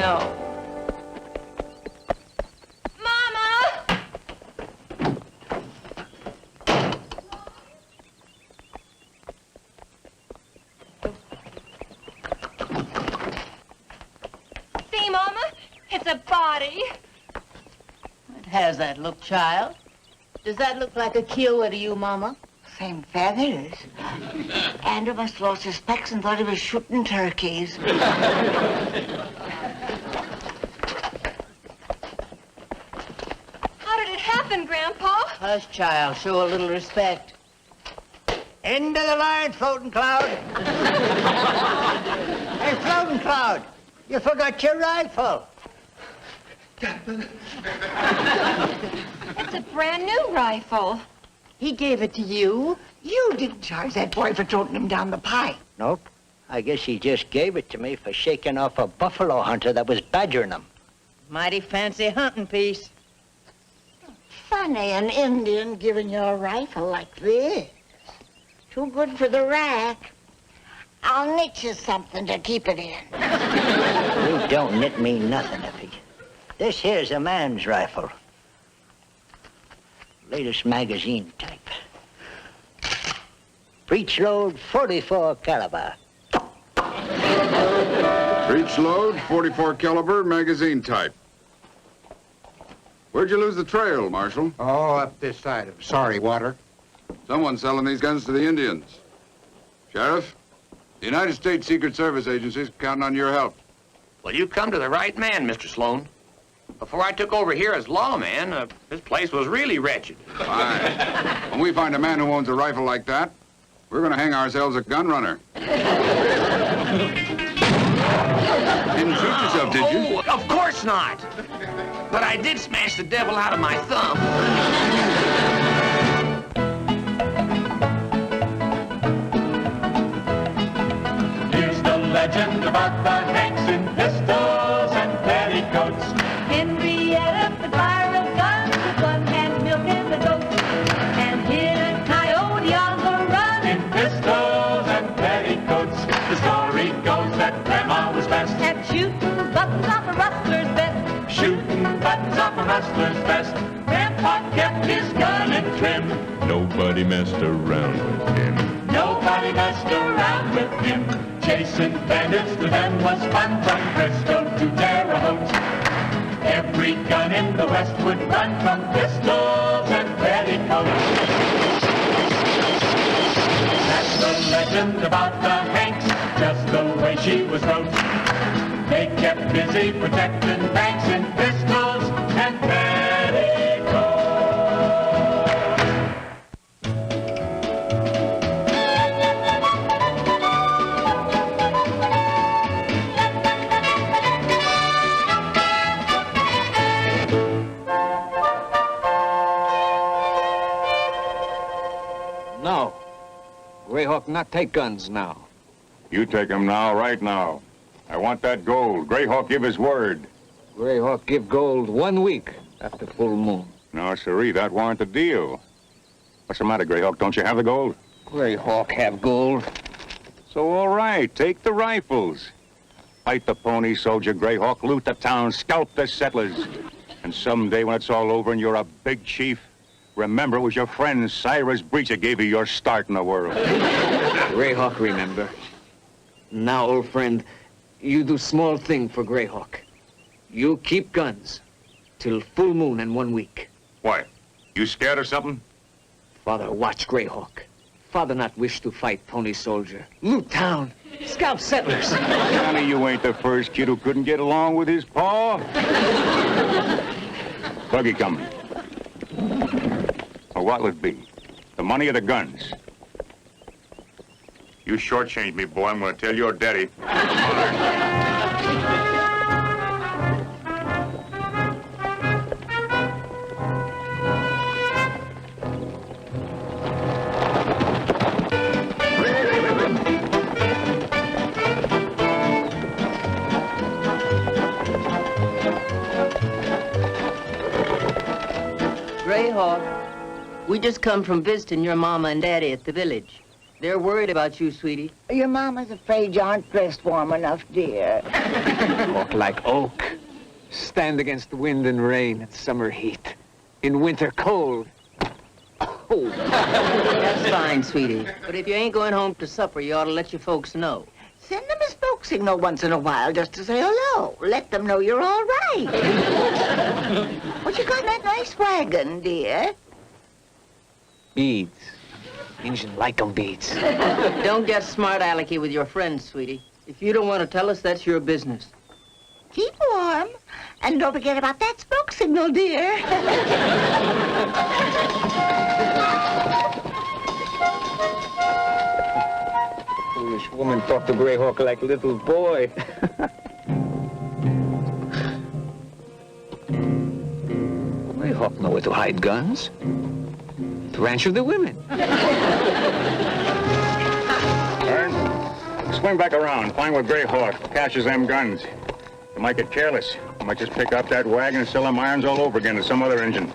No. Mama! See, Mama? It's a body. It has that look, child. Does that look like a Kiowa to you, Mama? Same feathers. Andrew must have lost his specs and thought he was shooting turkeys. How did it happen, Grandpa? Hush, child. Show a little respect. End of the line, Floating Cloud. Hey, Floating Cloud, you forgot your rifle. It's a brand new rifle. He gave it to you. You didn't charge that boy for toting him down the pike. Nope. I guess he just gave it to me for shaking off a buffalo hunter that was badgering him. Mighty fancy hunting piece. Funny, an Indian giving you a rifle like this. Too good for the rack. I'll knit you something to keep it in. You don't knit me nothing, Effie. This here's a man's rifle. Latest magazine type. Breech load 44 caliber. Breech load, 44 caliber, magazine type. Where'd you lose the trail, Marshal? Oh, up this side of Sorry Water. Someone's selling these guns to the Indians. Sheriff, the United States Secret Service agencies counting on your help. Well, you come to the right man, Mr. Sloan. Before I took over here as lawman, this place was really wretched. Fine. When we find a man who owns a rifle like that, we're going to hang ourselves a gun runner. Didn't shoot yourself, did you? Oh, of course not. But I did smash the devil out of my thumb. Here's the legend about the Hanks in pistols and petticoats. Henrietta, the fire of guns, with one hand milking the goat, and hit a coyote on the run. In pistols and petticoats, the story goes that Grandma was best At shooting buttons off a rustler's vest. shooting buttons off a rustler's vest. Grandpa kept his gun in trim. Nobody messed around with him. Nobody messed around with him. Chasing bandits to them was fun from Frisco to Terre Haute. Every gun in the West would run from pistols and petticoats. That's the legend about the Hanks, just the way she was wrote. They kept busy protecting banks in pistols and petticoats. No. Greyhawk not take guns now. You take him now, right now. I want that gold. Greyhawk give his word. Greyhawk give gold 1 week after full moon. No, sirree, that warrant the deal. What's the matter, Greyhawk? Don't you have the gold? Greyhawk have gold. So, all right, take the rifles. Fight the pony soldier, Greyhawk, loot the town, scalp the settlers. And someday when it's all over and you're a big chief, remember it was your friend Cyrus Breach that gave you your start in the world. Greyhawk remember. Now, old friend, you do small thing for Greyhawk. You keep guns till full moon in 1 week. Why? You scared or something? Father, watch Greyhawk. Father not wish to fight pony soldier. Loot town. Scalp settlers. Johnny, you ain't the first kid who couldn't get along with his paw. Buggy coming. Well, what'll it be? The money or the guns? You shortchanged me, boy. I'm going to tell your daddy. Greyhawk, we just come from visiting your mama and daddy at the village. They're worried about you, sweetie. Your mama's afraid you aren't dressed warm enough, dear. Walk like oak. Stand against the wind and rain and summer heat. In winter cold. Oh. That's fine, sweetie. But if you ain't going home to supper, you ought to let your folks know. Send them a smoke signal once in a while just to say hello. Let them know you're all right. What you got in that nice wagon, dear? Beads. Injun like 'em beads. Don't get smart alecky with your friends, sweetie. If you don't want to tell us, that's your business. Keep warm. And don't forget about that smoke signal, dear. Foolish woman talked to Greyhawk like a little boy. Greyhawk know where to hide guns. The ranch of the women. Ern, swing back around. Find where Greyhawk caches them guns. You might get careless. You might just pick up that wagon and sell them irons all over again to some other engine.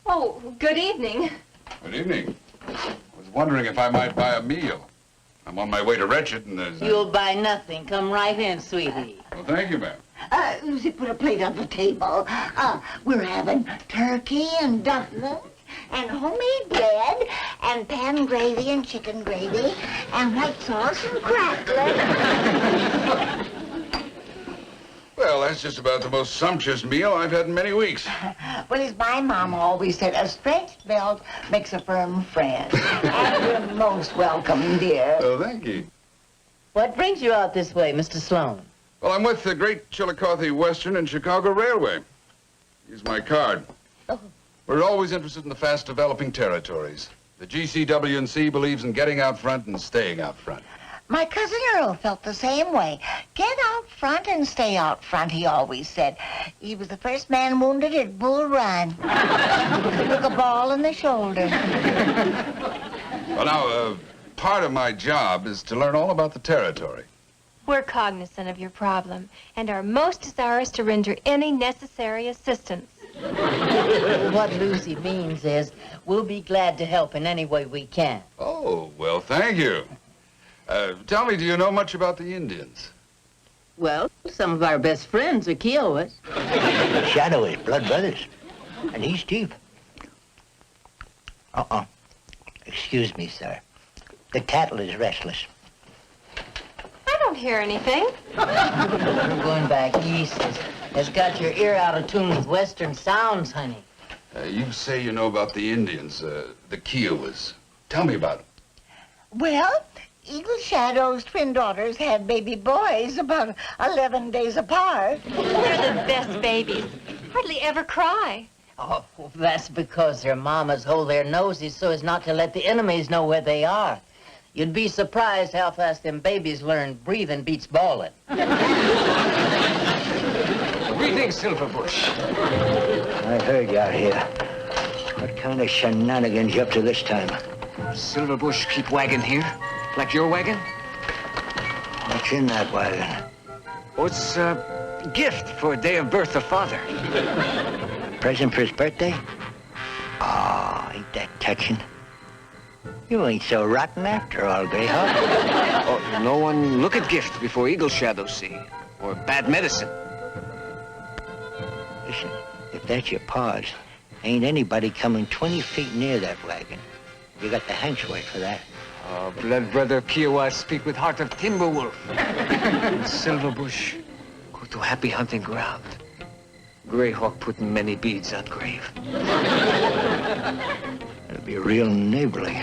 Oh, good evening. Good evening. I was wondering if I might buy a meal. I'm on my way to Retchett, and there's... You'll buy nothing. Come right in, sweetie. Well, thank you, ma'am. Lucy, put a plate on the table. We're having turkey and dumplings and homemade bread and pan gravy and chicken gravy and white sauce and crackling. Well, that's just about the most sumptuous meal I've had in many weeks. Well, as my mom always said, a stretched belt makes a firm friend. And you're most welcome, dear. Oh, thank you. What brings you out this way, Mr. Sloan? Well, I'm with the Great Chillicothe Western and Chicago Railway. Here's my card. Oh. We're always interested in the fast-developing territories. The GCW&C believes in getting out front and staying out front. My cousin Earl felt the same way. Get out front and stay out front, he always said. He was the first man wounded at Bull Run. Took a ball in the shoulder. Well, now, part of my job is to learn all about the territory. We're cognizant of your problem and are most desirous to render any necessary assistance. What Lucy means is we'll be glad to help in any way we can. Oh, well, thank you. Tell me, do you know much about the Indians? Well, some of our best friends are Kiowas. Shadow is blood brothers, and he's chief. Excuse me, sir. The cattle is restless. I don't hear anything. You're going back east. Has got your ear out of tune with Western sounds, honey. You say you know about the Indians, the Kiowas. Tell me about them. Well, Eagle Shadow's twin daughters had baby boys about 11 days apart. They're the best babies. Hardly ever cry. Oh, that's because their mamas hold their noses so as not to let the enemies know where they are. You'd be surprised how fast them babies learn breathing beats bawling. Greetings, Silverbush. I heard you out here. What kind of shenanigans you up to this time? Silverbush keep wagon here? Like your wagon? What's in that wagon? Oh, it's a gift for a day of birth of father. Present for his birthday? Oh, ain't that touching? You ain't so rotten after all, Greyhawk. Oh, no one look at gift before Eagle Shadow see, or bad medicine. Listen, if that's your paws, ain't anybody coming 20 feet near that wagon. You got the Hank's word for that. Oh, blood brother Kiowa speak with heart of Timberwolf. And Silverbush, go to happy hunting ground. Greyhawk put many beads on grave. It'll be real neighborly.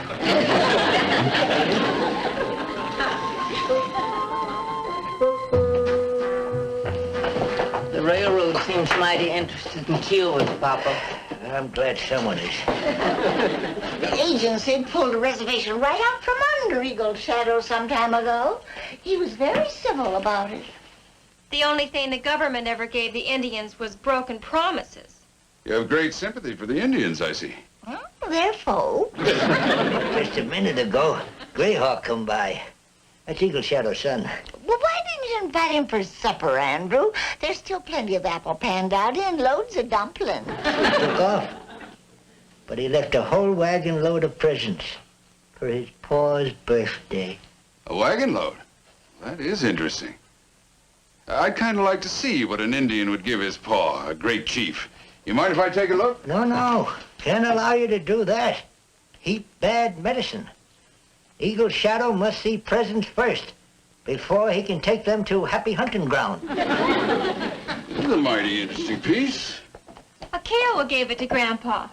The railroad seems mighty interested in Kiowas, Papa. I'm glad someone is. The agency pulled a reservation right out from under Eagle Shadow some time ago. He was very civil about it. The only thing the government ever gave the Indians was broken promises. You have great sympathy for the Indians, I see. They're folk. Just a minute ago, Greyhawk come by. That's Eagle Shadow's son. Well, why didn't you invite him for supper, Andrew? There's still plenty of apple panned out and loads of dumplings. He took off, but he left a whole wagon load of presents for his pa's birthday. A wagon load? That is interesting. I'd kind of like to see what an Indian would give his pa, a great chief. You mind if I take a look? No. Can't allow you to do that. Heap bad medicine. Eagle Shadow must see presents first before he can take them to Happy Hunting Ground. This is a mighty interesting piece. A Kiowa gave it to Grandpa.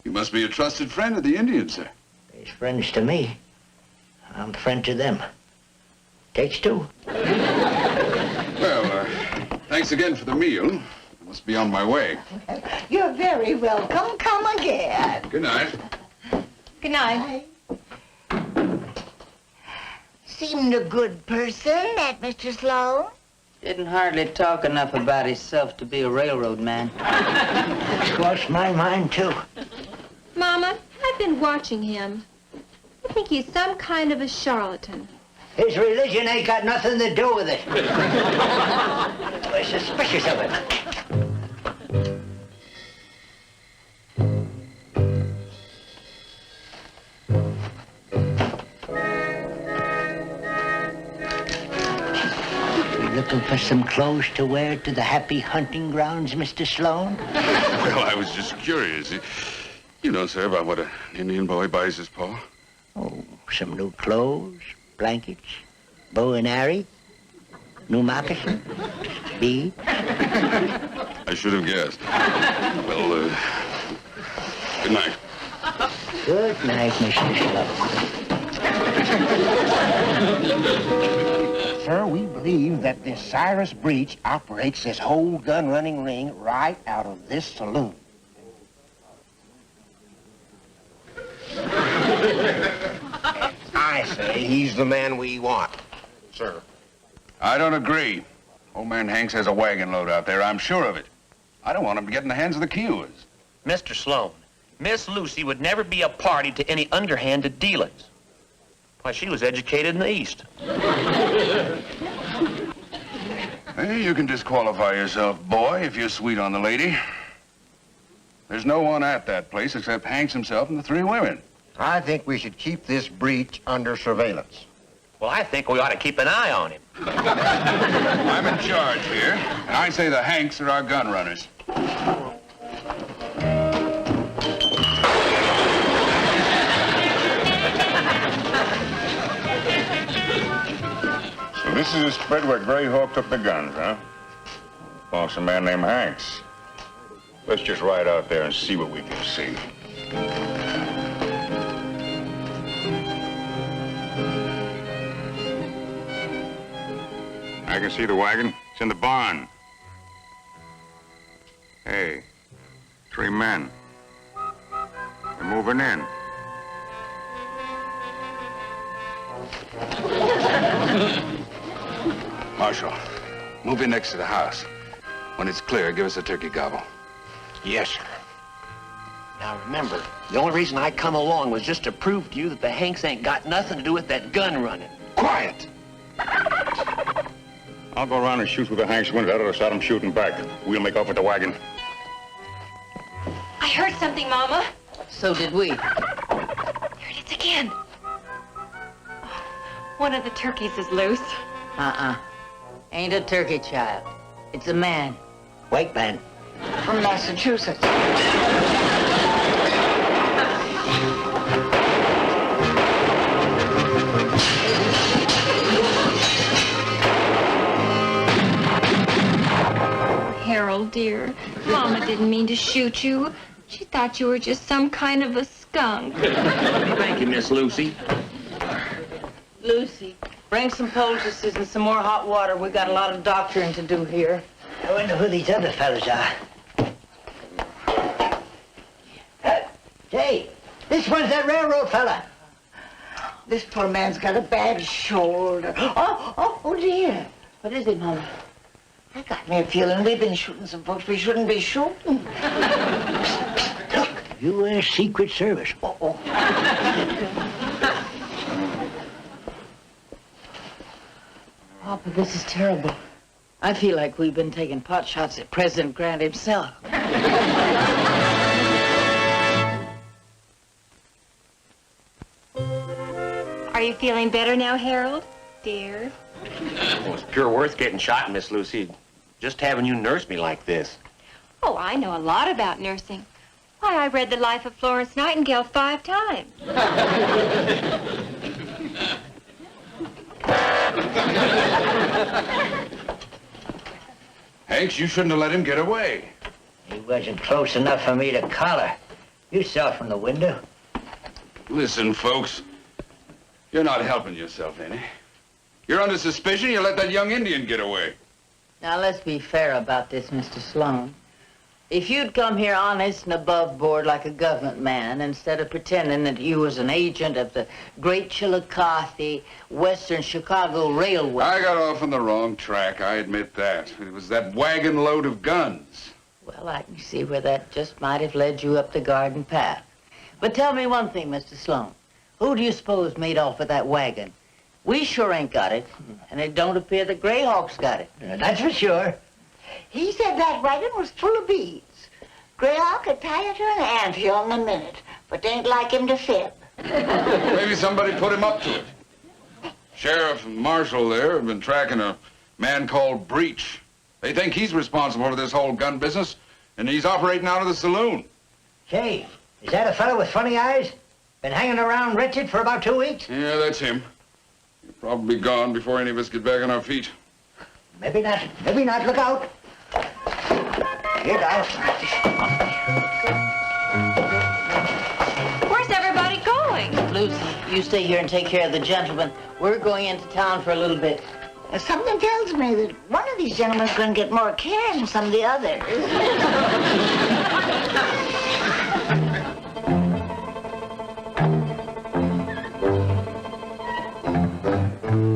You must be a trusted friend of the Indians, sir. He's friends to me. I'm friend to them. Takes two. Well, thanks again for the meal. I must be on my way. You're very welcome. Come again. Good night. Good night. Seemed a good person, that Mr. Sloan. Didn't hardly talk enough about himself to be a railroad man. Crossed my mind, too. Mama, I've been watching him. I think he's some kind of a charlatan. His religion ain't got nothing to do with it. We're suspicious of it. You looking for some clothes to wear to the Happy Hunting Grounds, Mr. Sloan? Well, I was just curious. You know, sir, about what an Indian boy buys his pa? Oh, some new clothes, blankets, bow and arrow, new moccasin, bead. I should have guessed. Well, good night. Good night, Mr. Sloan. Sir, we believe that this Cyrus Breach operates this whole gun-running ring right out of this saloon. I say he's the man we want, sir. I don't agree. Old man Hanks has a wagon load out there, I'm sure of it. I don't want him to get in the hands of the Kiowas. Mr. Sloan, Miss Lucy would never be a party to any underhanded dealings. Why, she was educated in the East. Hey, you can disqualify yourself, boy, if you're sweet on the lady. There's no one at that place except Hanks himself and the three women. I think we should keep this breach under surveillance. Well, I think we ought to keep an eye on him. I'm in charge here, and I say the Hanks are our gun runners. So this is the spread where Gray Hawk took the guns, huh? Belongs to a man named Hanks. Let's just ride out there and see what we can see. I can see the wagon. It's in the barn. Hey, 3 men. They're moving in. Marshal, move in next to the house. When it's clear, give us a turkey gobble. Yes, sir. Now remember, the only reason I come along was just to prove to you that the Hanks ain't got nothing to do with that gun running. Quiet! I'll go around and shoot through the Hanks window or start them shooting back. We'll make off with the wagon. I heard something, Mama. So did we. There it is again. Oh, one of the turkeys is loose. Ain't a turkey, child. It's a man. White man. From Massachusetts. Harold, dear, Mama didn't mean to shoot you. She thought you were just some kind of a skunk. Thank you, Miss Lucy. Lucy, bring some poultices and some more hot water. We got a lot of doctoring to do here. I wonder who these other fellas are. Hey, this one's that railroad fella. This poor man's got a bad shoulder. Oh, dear. What is it, Mama? I got me a feeling we've been shooting some folks we shouldn't be shooting. Look, you were Secret Service. Papa, this is terrible. I feel like we've been taking pot shots at President Grant himself. Are you feeling better now, Harold? Dear? Well, it's pure worth getting shot, Miss Lucy. Just having you nurse me like this. Oh, I know a lot about nursing. Why, I read The Life of Florence Nightingale 5 times. Hanks, you shouldn't have let him get away. He wasn't close enough for me to collar. You saw from the window. Listen, folks. You're not helping yourself any. You're under suspicion. You let that young Indian get away. Now, let's be fair about this, Mr. Sloan. If you'd come here honest and above board like a government man, instead of pretending that you was an agent of the Great Chillicothe Western Chicago Railway. I got off on the wrong track, I admit that. It was that wagon load of guns. Well, I can see where that just might have led you up the garden path. But tell me one thing, Mr. Sloan. Who do you suppose made off with that wagon? We sure ain't got it, and it don't appear the Greyhawks got it. That's for sure. He said that wagon was full of beads. Greyhawk could tie it to an anthill in a minute, but they ain't like him to fib. Maybe somebody put him up to it. Sheriff and Marshal there have been tracking a man called Breach. They think he's responsible for this whole gun business, and he's operating out of the saloon. Say, is that a fellow with funny eyes? Been hanging around wretched for about 2 weeks? Yeah, that's him. He'll probably be gone before any of us get back on our feet. Maybe not. Maybe not. Look out. Here, Doll. Where's everybody going? Lucy, you stay here and take care of the gentleman. We're going into town for a little bit. Something tells me that one of these gentlemen's going to get more care than some of the others.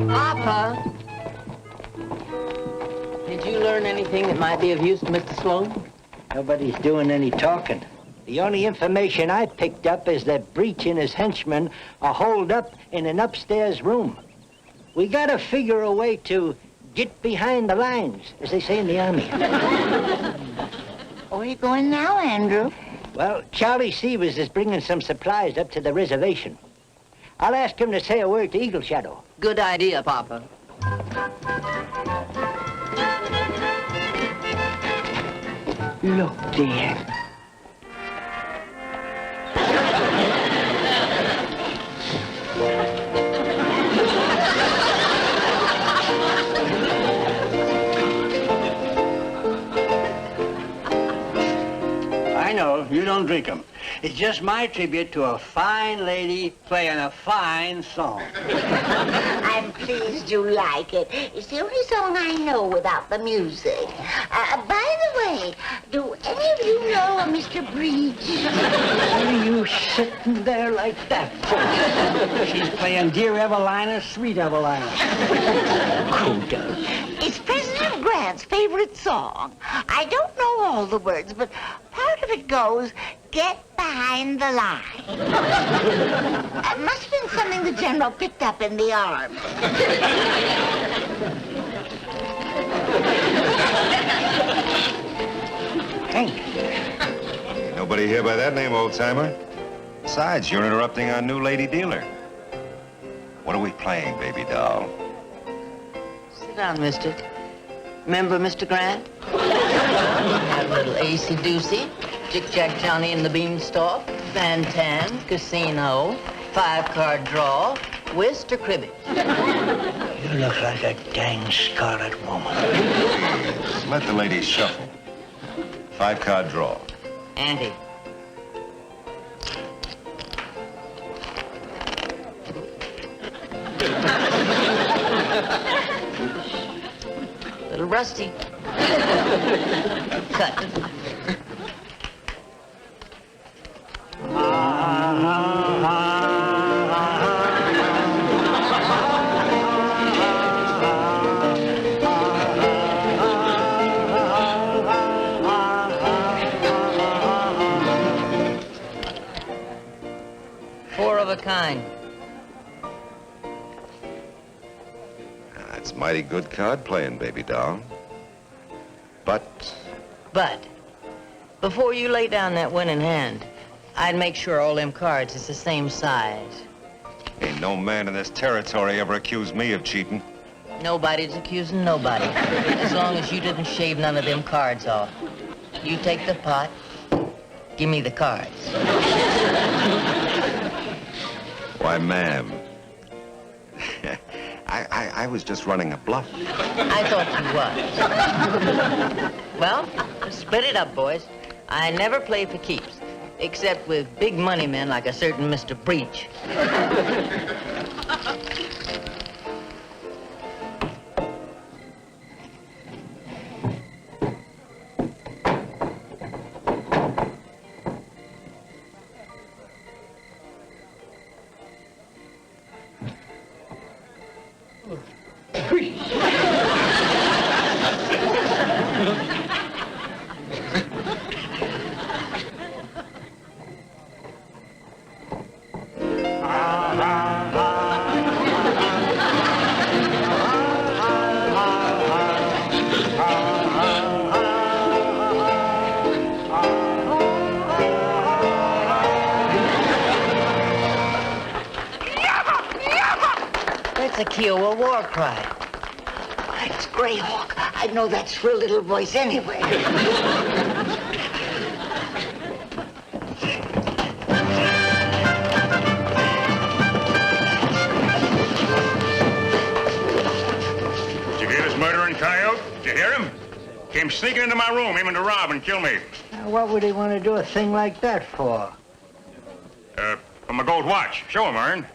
Papa, did you learn anything that might be of use to Mr. Sloan? Nobody's doing any talking. The only information I picked up is that Breach and his henchmen are holed up in an upstairs room. We gotta figure a way to get behind the lines, as they say in the Army. Where are you going now, Andrew? Well, Charlie Severs is bringing some supplies up to the reservation. I'll ask him to say a word to Eagle Shadow. Good idea, Papa. Look, dear. I know, you don't drink 'em. It's just my tribute to a fine lady playing a fine song. I'm pleased you like it. It's the only song I know without the music. By the way, do any of you know a Mr. Breach? What are you sitting there like that for? She's playing Dear Evelina, Sweet Evelina. Coda. It's President Grant's favorite song. I don't know all the words, but part of it goes, get behind the line. It must have been something the general picked up in the army. Hank. Nobody here by that name, old-timer. Besides, you're interrupting our new lady dealer. What are we playing, baby doll? Sit down, mister. Remember Mr. Grant? Have a little AC-doocy, Jick-Jack Johnny and the Beanstalk, Van Tan, Casino, 5-card draw, whist or cribbage. You look like a dang scarlet woman. Just let the ladies shuffle. 5-card draw. Ante. Little rusty. Cut. Four of a kind. Mighty good card playing, baby doll. But before you lay down that winning hand, I'd make sure all them cards is the same size. ain't no man in this territory ever accused me of cheating. Nobody's accusing nobody, as long as you didn't shave none of them cards off. You take the pot, give me the cards. Why, ma'am, I was just running a bluff. I thought you was. Well, split it up, boys. I never play for keeps, except with big money men like a certain Mr. Breach. That's a Kiowa war cry. It's Greyhawk. I know that shrill little voice anywhere. Did you hear this murdering coyote? Did you hear him? Came sneaking into my room, aiming to rob and kill me. What would he want to do a thing like that for? For my gold watch. Show him, Ern.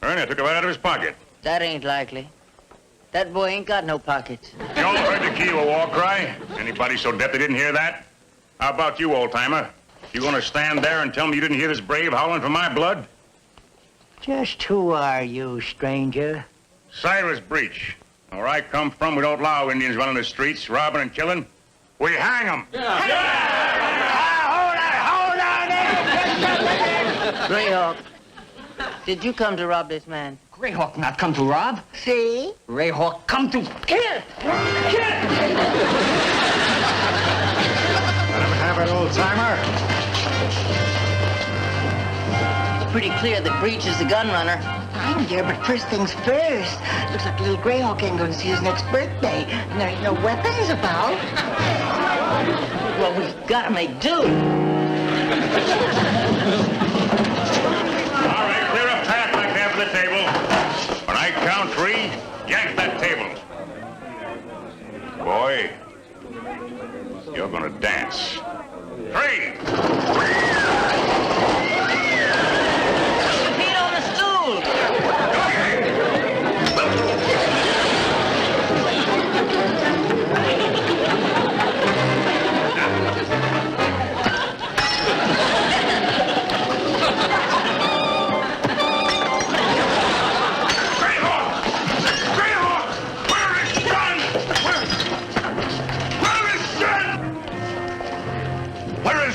Ern, I took it right out of his pocket. That ain't likely. That boy ain't got no pockets. You all heard the Kiowa war cry? Anybody so deaf they didn't hear that? How about you, old-timer? You gonna stand there and tell me you didn't hear this brave howling for my blood? Just who are you, stranger? Cyrus Breach. Where I come from, we don't allow Indians running the streets, robbing and killing. We hang them. Greyhawk, did you come to rob this man? Greyhawk not come to rob. See? Greyhawk come to kill. Let him have it, old-timer. It's pretty clear that Breach is the gun runner. I'm there, but first things first. Looks like little Greyhawk ain't gonna see his next birthday, and there ain't no weapons about. Well, we've got to make do. All right, clear a path back there for the table. When I count 3, yank that table. Boy, you're gonna dance. 3! Feet on the stool.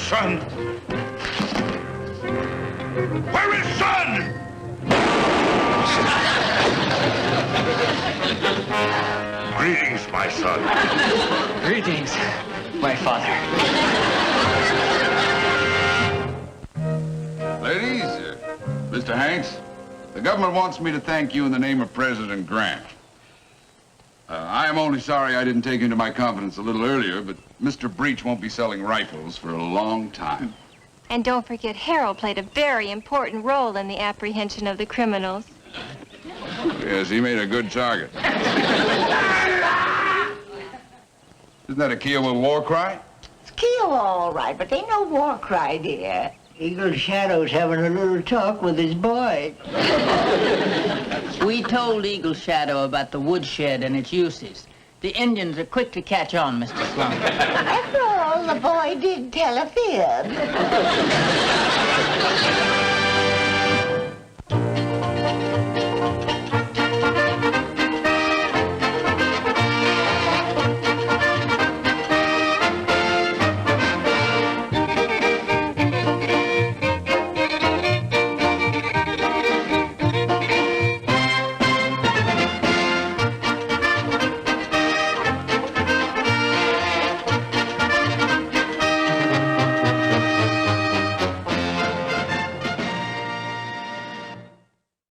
Son? Where is Son? Greetings, my son. Greetings, my father. Ladies, Mr. Hanks, the government wants me to thank you in the name of President Grant. I am only sorry I didn't take into my confidence a little earlier, but Mr. Breach won't be selling rifles for a long time. And don't forget, Harold played a very important role in the apprehension of the criminals. Yes, he made a good target. Isn't that a Kiowa war cry? It's Kiowa, all right, but ain't no war cry, dear. Eagle Shadow's having a little talk with his boy. We told Eagle Shadow about the woodshed and its uses. The Indians are quick to catch on, Mr. Slump. After all, the boy did tell a fib.